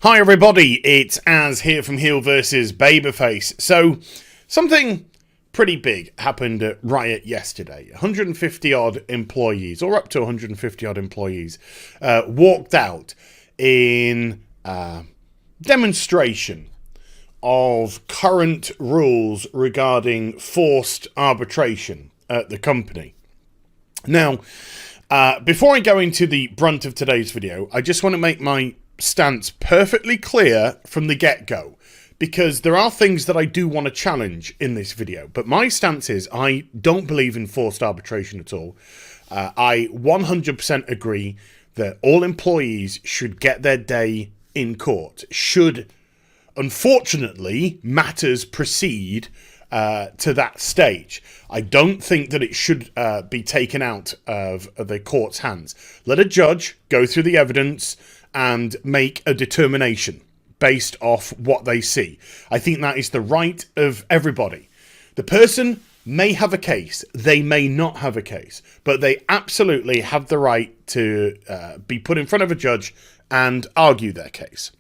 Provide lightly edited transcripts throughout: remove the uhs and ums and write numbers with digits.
Hi everybody, it's Az here from HeelvsBabyface. So, something pretty big happened at Riot yesterday. 150 odd employees, or up to 150 odd employees, walked out in demonstration of current rules regarding forced arbitration at the company. Now, before I go into the brunt of today's video, I just want to make my stance perfectly clear from the get-go, because there are things that I do want to challenge in this video, but my stance is I don't believe in forced arbitration at all. I 100% agree that all employees should get their day in court, should, unfortunately, matters proceed to that stage. I don't think that it should be taken out of the court's hands. Let a judge go through the evidence and make a determination based off what they see. I think that is the right of everybody. The person may have a case, they may not have a case, but they absolutely have the right to be put in front of a judge and argue their case.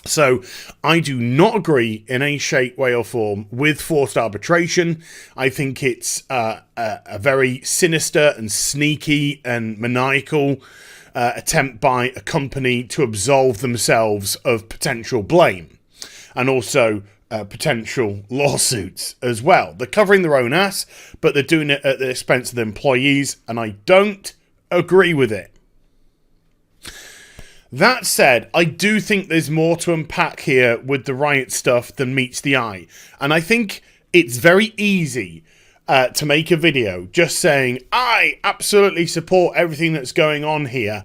So, I do not agree in any shape, way or form with forced arbitration. I think it's a very sinister and sneaky and maniacal attempt by a company to absolve themselves of potential blame and also potential lawsuits as well. They're covering their own ass, but they're doing it at the expense of the employees, and I don't agree with it. That said, I do think there's more to unpack here with the Riot stuff than meets the eye. And I think it's very easy to make a video just saying, I absolutely support everything that's going on here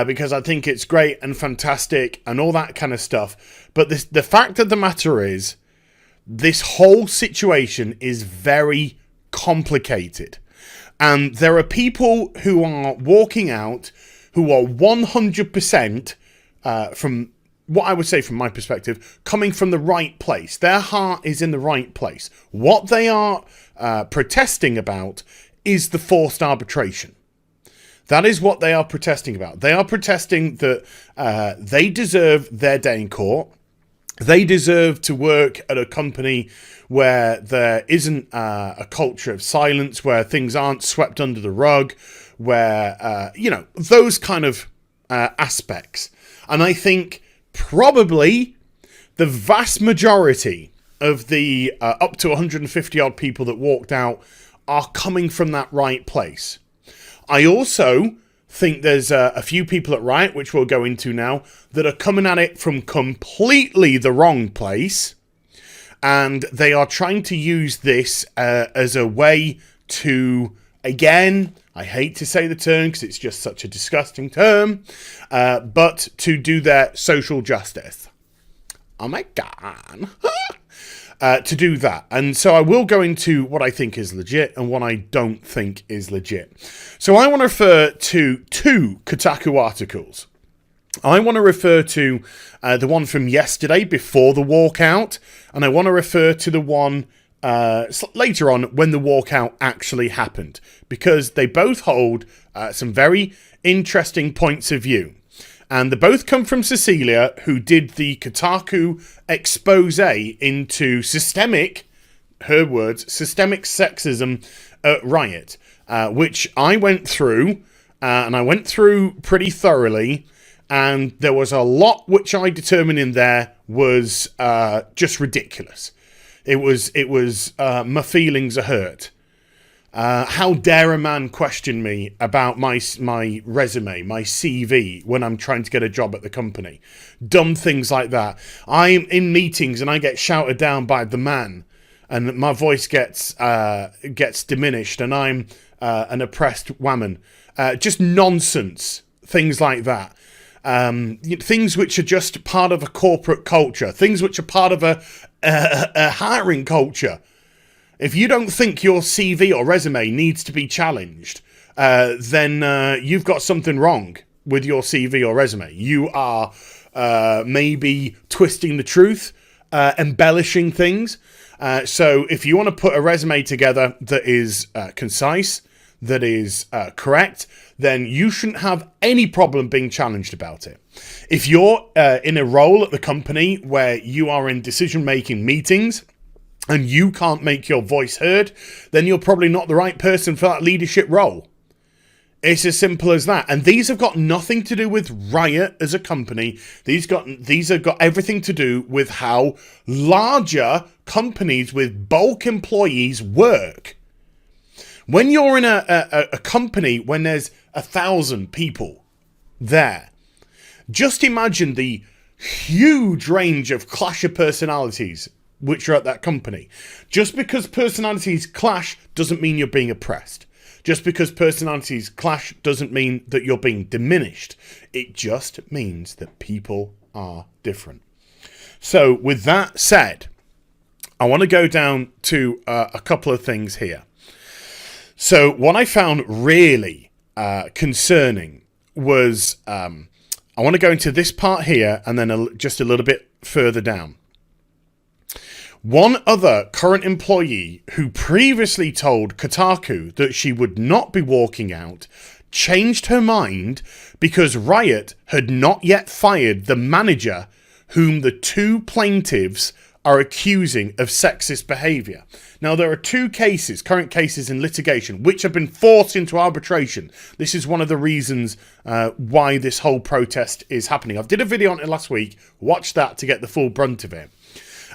because I think it's great and fantastic and all that kind of stuff. But the fact of the matter is, this whole situation is very complicated. And there are people who are walking out who are 100% from what I would say from my perspective, coming from the right place. Their heart is in the right place. What they are protesting about is the forced arbitration. That is what they are protesting about. They are protesting that they deserve their day in court. They deserve to work at a company where there isn't a culture of silence, where things aren't swept under the rug, where, those kind of aspects. And I think probably the vast majority of the up to 150 odd people that walked out are coming from that right place. I also think there's a few people at Riot, which we'll go into now, that are coming at it from completely the wrong place. And they are trying to use this as a way to, again, I hate to say the term because it's just such a disgusting term, but to do their social justice. Oh my God. To do that. And so I will go into what I think is legit and what I don't think is legit. So I want to refer to two Kotaku articles. I want to refer to the one from yesterday before the walkout, and I want to refer to the one later on when the walkout actually happened, because they both hold some very interesting points of view. And they both come from Cecilia, who did the Kotaku expose into systemic, her words, systemic sexism at Riot, which I went through, and I went through pretty thoroughly, and there was a lot which I determined in there was just ridiculous. It was my feelings are hurt. How dare a man question me about my resume, my CV, when I'm trying to get a job at the company? Dumb things like that. I'm in meetings and I get shouted down by the man, and my voice gets diminished, and I'm an oppressed woman. Just nonsense, things like that. Things which are just part of a corporate culture, things which are part of a hiring culture. If you don't think your CV or resume needs to be challenged, then you've got something wrong with your CV or resume. You are maybe twisting the truth, embellishing things. So if you want to put a resume together that is concise, that is correct, then you shouldn't have any problem being challenged about it. If you're in a role at the company where you are in decision-making meetings and you can't make your voice heard, then you're probably not the right person for that leadership role. It's as simple as that. And these have got nothing to do with Riot as a company. These have got everything to do with how larger companies with bulk employees work. When you're in a company when there's 1,000 people there, just imagine the huge range of clash of personalities which are at that company. Just because personalities clash doesn't mean you're being oppressed. Just because personalities clash doesn't mean that you're being diminished. It just means that people are different. So with that said, I want to go down to a couple of things here. So what I found really concerning was, I want to go into this part here and then just a little bit further down. One other current employee who previously told Kotaku that she would not be walking out changed her mind because Riot had not yet fired the manager whom the two plaintiffs are accusing of sexist behaviour. Now, there are two cases, current cases in litigation, which have been forced into arbitration. This is one of the reasons why this whole protest is happening. I did a video on it last week. Watch that to get the full brunt of it.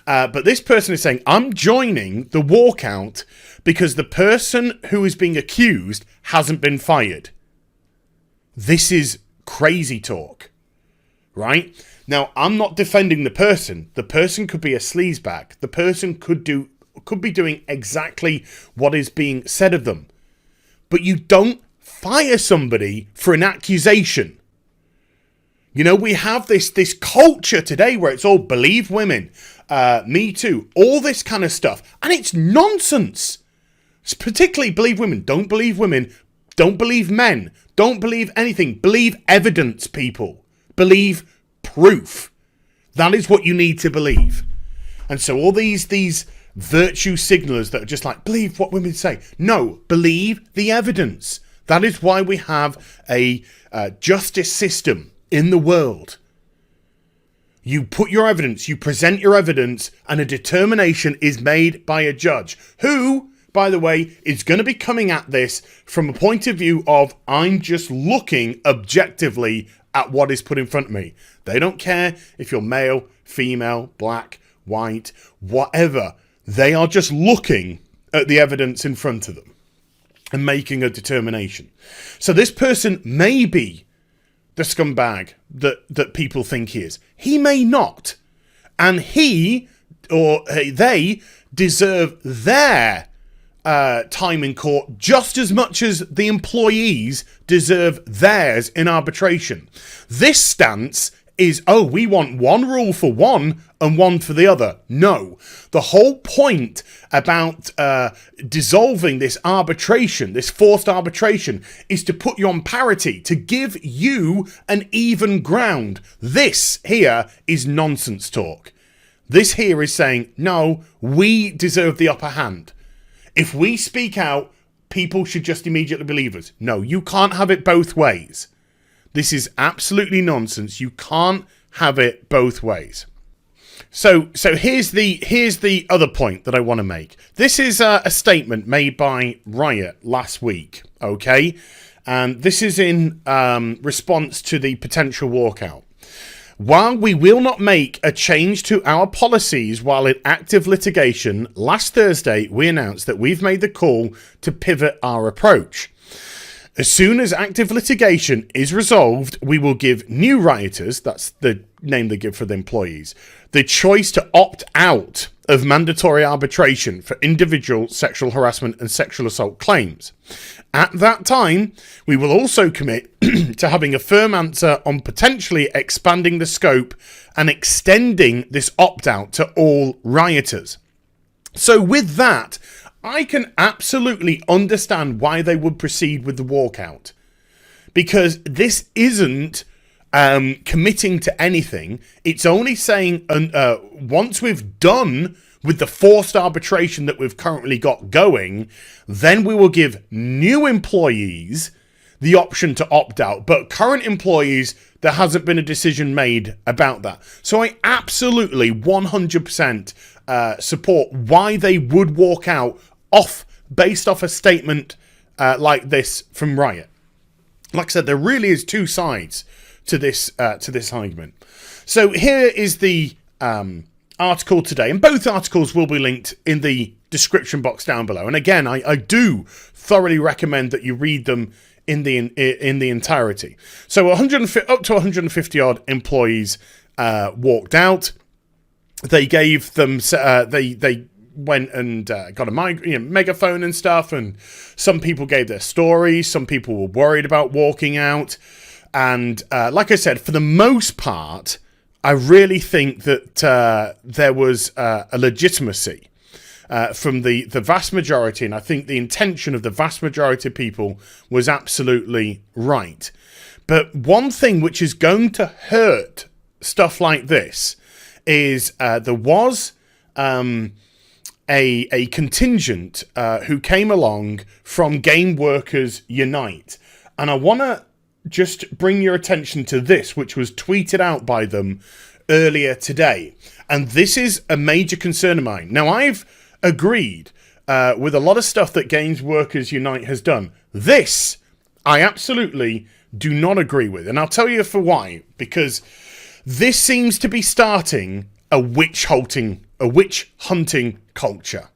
But this person is saying, I'm joining the walkout because the person who is being accused hasn't been fired. This is crazy talk, right? Now, I'm not defending the person. The person could be a sleazebag. The person could be doing exactly what is being said of them. But you don't fire somebody for an accusation. You know, we have this culture today where it's all believe women, me too, all this kind of stuff. And it's nonsense. It's particularly believe women. Don't believe women. Don't believe men. Don't believe anything. Believe evidence, people. Believe proof. That is what you need to believe. And so all these virtue signalers that are just like, believe what women say. No, believe the evidence. That is why we have a justice system in the world. You put your evidence, you present your evidence, and a determination is made by a judge who, by the way, is going to be coming at this from a point of view of, I'm just looking objectively at what is put in front of me. They don't care if you're male, female, black, white, whatever. They are just looking at the evidence in front of them and making a determination. So this person may be the scumbag that people think he is. He may not. And he or they deserve their time in court just as much as the employees deserve theirs in arbitration. This stance is, oh, we want one rule for one and one for the other. No. The whole point about dissolving this arbitration, this forced arbitration, is to put you on parity, to give you an even ground. This here is nonsense talk. This here is saying, no, we deserve the upper hand. If we speak out, people should just immediately believe us. No, you can't have it both ways. This is absolutely nonsense. You can't have it both ways. So here's the other point that I want to make. This is a statement made by Riot last week, okay? And this is in response to the potential walkout. While we will not make a change to our policies while in active litigation, last Thursday we announced that we've made the call to pivot our approach. As soon as active litigation is resolved, we will give new rioters, that's the name they give for the employees, the choice to opt out of mandatory arbitration for individual sexual harassment and sexual assault claims. At that time, we will also commit to having a firm answer on potentially expanding the scope and extending this opt-out to all rioters. So with that, I can absolutely understand why they would proceed with the walkout. Because this isn't committing to anything. It's only saying once we've done with the forced arbitration that we've currently got going, then we will give new employees the option to opt out. But current employees, there hasn't been a decision made about that. So I absolutely 100% support why they would walk out based off a statement like this from Riot. Like I said, there really is two sides to this argument. So here is the article today, and both articles will be linked in the description box down below. And again, I do thoroughly recommend that you read them in the entirety. So up to 150 odd employees walked out. They gave them they went and got a megaphone and stuff, and some people gave their stories. Some people were worried about walking out, and like I said, for the most part, I really think that there was a legitimacy from the vast majority, and I think the intention of the vast majority of people was absolutely right. But one thing which is going to hurt stuff like this is there was a contingent who came along from Game Workers Unite, and I want to just bring your attention to this, which was tweeted out by them earlier today. And this is a major concern of mine. Now, I've agreed with a lot of stuff that Games Workers Unite has done. This, I absolutely do not agree with. And I'll tell you for why. Because this seems to be starting a witch hunting culture.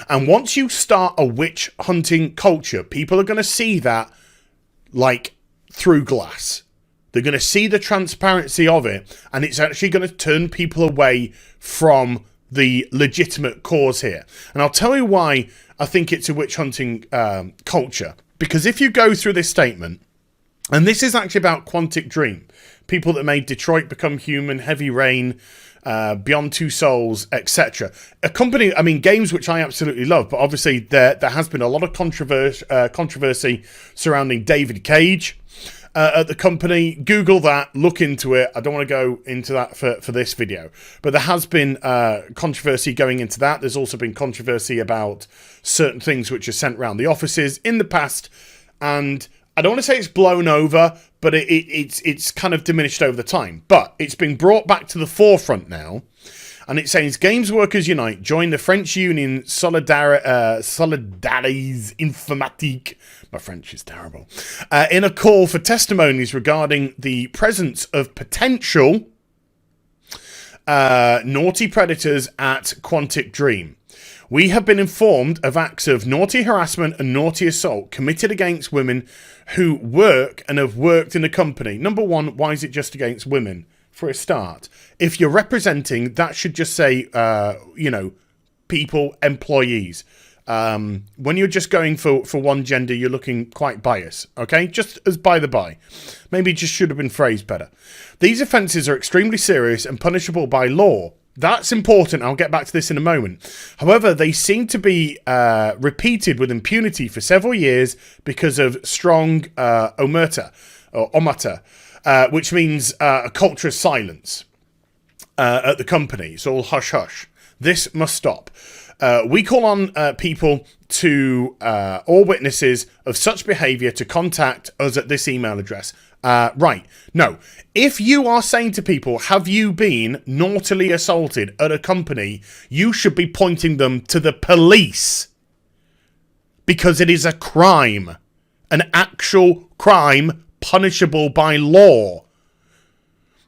And once you start a witch hunting culture, people are going to see that like through glass. They're going to see the transparency of it, and it's actually going to turn people away from the legitimate cause here. And I'll tell you why I think it's a witch hunting culture. Because if you go through this statement, and this is actually about Quantic Dream, people that made Detroit Become Human, Heavy Rain, Beyond Two Souls, etc. A company, I mean, games which I absolutely love, but obviously there has been a lot of controversy surrounding David Cage at the company. Google that, look into it. I don't want to go into that for this video, but there has been controversy going into that. There's also been controversy about certain things which are sent around the offices in the past, and I don't want to say it's blown over, but it's kind of diminished over the time. But it's been brought back to the forefront now, and it says Games Workers Unite join the French union Solidaires Informatiques. My French is terrible. In a call for testimonies regarding the presence of potential naughty predators at Quantic Dream. We have been informed of acts of naughty harassment and naughty assault committed against women who work and have worked in the company. Number one, why is it just against women? For a start, if you're representing, that should just say, people, employees. When you're just going for one gender, you're looking quite biased, okay? Just as by the by. Maybe it just should have been phrased better. These offences are extremely serious and punishable by law. That's important. I'll get back to this in a moment. However, they seem to be repeated with impunity for several years because of strong omerta, which means a culture of silence at the company. It's all hush-hush. This must stop. We call on people to, or witnesses of such behaviour, to contact us at this email address. Right. No. If you are saying to people, have you been naughtily assaulted at a company, you should be pointing them to the police. Because it is a crime. An actual crime punishable by law.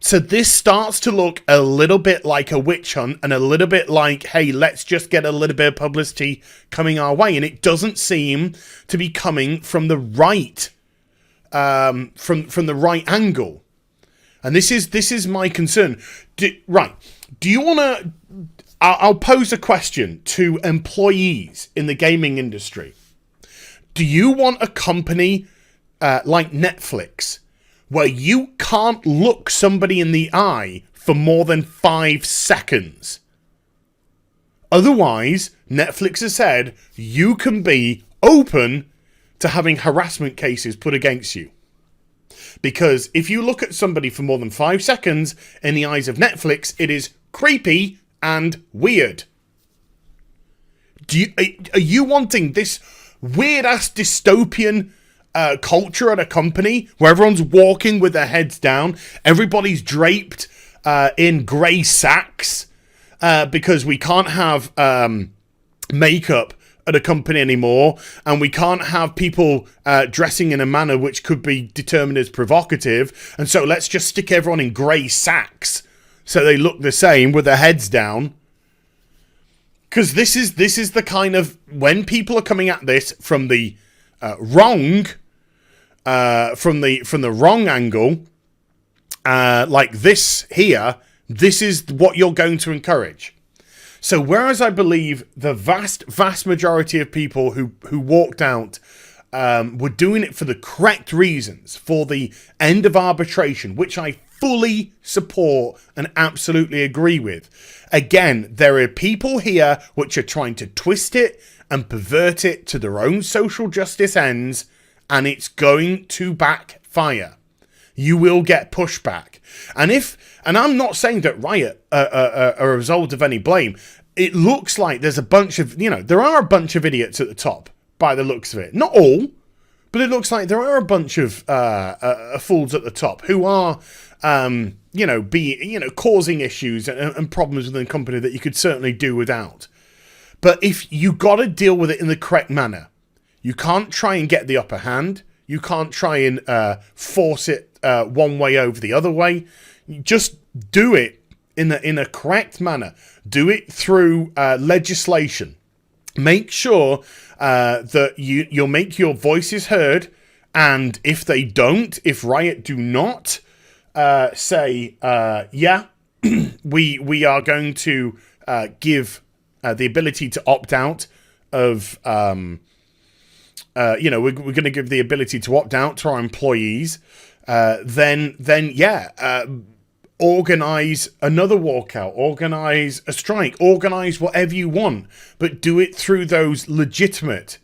So this starts to look a little bit like a witch hunt, and a little bit like, hey, let's just get a little bit of publicity coming our way. And it doesn't seem to be coming from the right, from the right angle. And this is my concern. Do you want to? I'll pose a question to employees in the gaming industry. Do you want a company like Netflix, where you can't look somebody in the eye for more than 5 seconds? Otherwise, Netflix has said you can be open to having harassment cases put against you. Because if you look at somebody for more than 5 seconds in the eyes of Netflix, it is creepy and weird. Are you wanting this weird-ass dystopian culture at a company where everyone's walking with their heads down, everybody's draped in grey sacks because we can't have makeup at a company anymore, and we can't have people dressing in a manner which could be determined as provocative, and so let's just stick everyone in grey sacks so they look the same with their heads down? Because this is the kind of, when people are coming at this from the wrong angle, like this here, this is what you're going to encourage. So whereas I believe the vast majority of people who walked out were doing it for the correct reasons, for the end of arbitration, which I fully support and absolutely agree with. Again, there are people here which are trying to twist it and pervert it to their own social justice ends, and it's going to backfire. You will get pushback. And I'm not saying that Riot are a result of any blame. It looks like there's a bunch of, there are a bunch of idiots at the top by the looks of it. Not all, but it looks like there are a bunch of fools at the top who are, causing issues and problems within the company that you could certainly do without. But if you got to deal with it in the correct manner, you can't try and get the upper hand. You can't try and force it one way over the other way. You just do it in a correct manner. Do it through legislation. Make sure that you'll make your voices heard. And if they don't, if Riot do not say, we are going to give the ability to opt out of, we're going to give the ability to opt out to our employees, then organize another walkout, organize a strike, organize whatever you want, but do it through those legitimate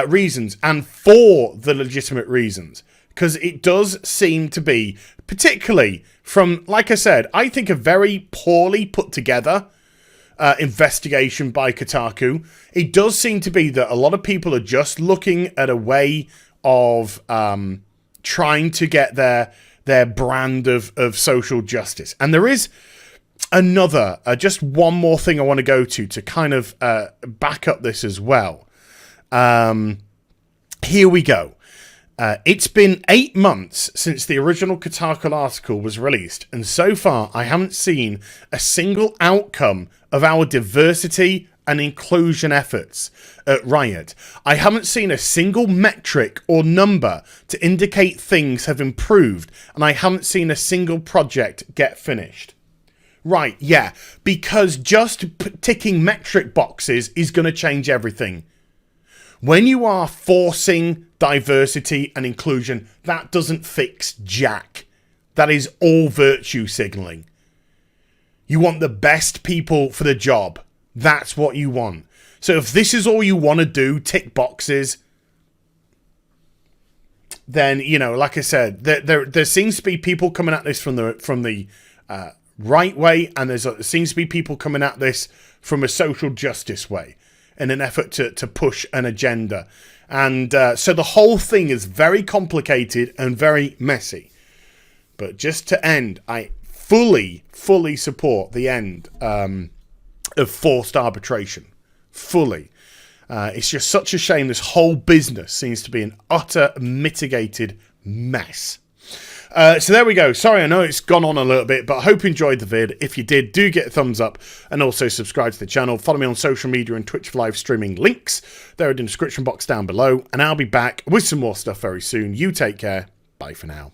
reasons and for the legitimate reasons. Because it does seem to be, particularly from, like I said, I think a very poorly put together investigation by Kotaku. It does seem to be that a lot of people are just looking at a way of trying to get their brand of social justice. And there is another, just one more thing I want to go to kind of back up this as well. Here we go. It's been 8 months since the original Kotaku article was released, and so far I haven't seen a single outcome of our diversity and inclusion efforts at Riot. I haven't seen a single metric or number to indicate things have improved, and I haven't seen a single project get finished. Right, yeah, because just ticking metric boxes is going to change everything. When you are forcing diversity and inclusion, that doesn't fix jack. That is all virtue signaling. You want the best people for the job. That's what you want. So if this is all you want to do, tick boxes, then, like I said, there seems to be people coming at this from the right way, and there seems to be people coming at this from a social justice way in an effort to push an agenda. And so the whole thing is very complicated and very messy. But just to end, I fully support the end of forced arbitration. Fully. It's just such a shame this whole business seems to be an utter mitigated mess. So there we go. Sorry, I know it's gone on a little bit, but I hope you enjoyed the vid. If you did, do get a thumbs up and also subscribe to the channel. Follow me on social media and Twitch for live streaming. Links, they're in the description box down below. And I'll be back with some more stuff very soon. You take care. Bye for now.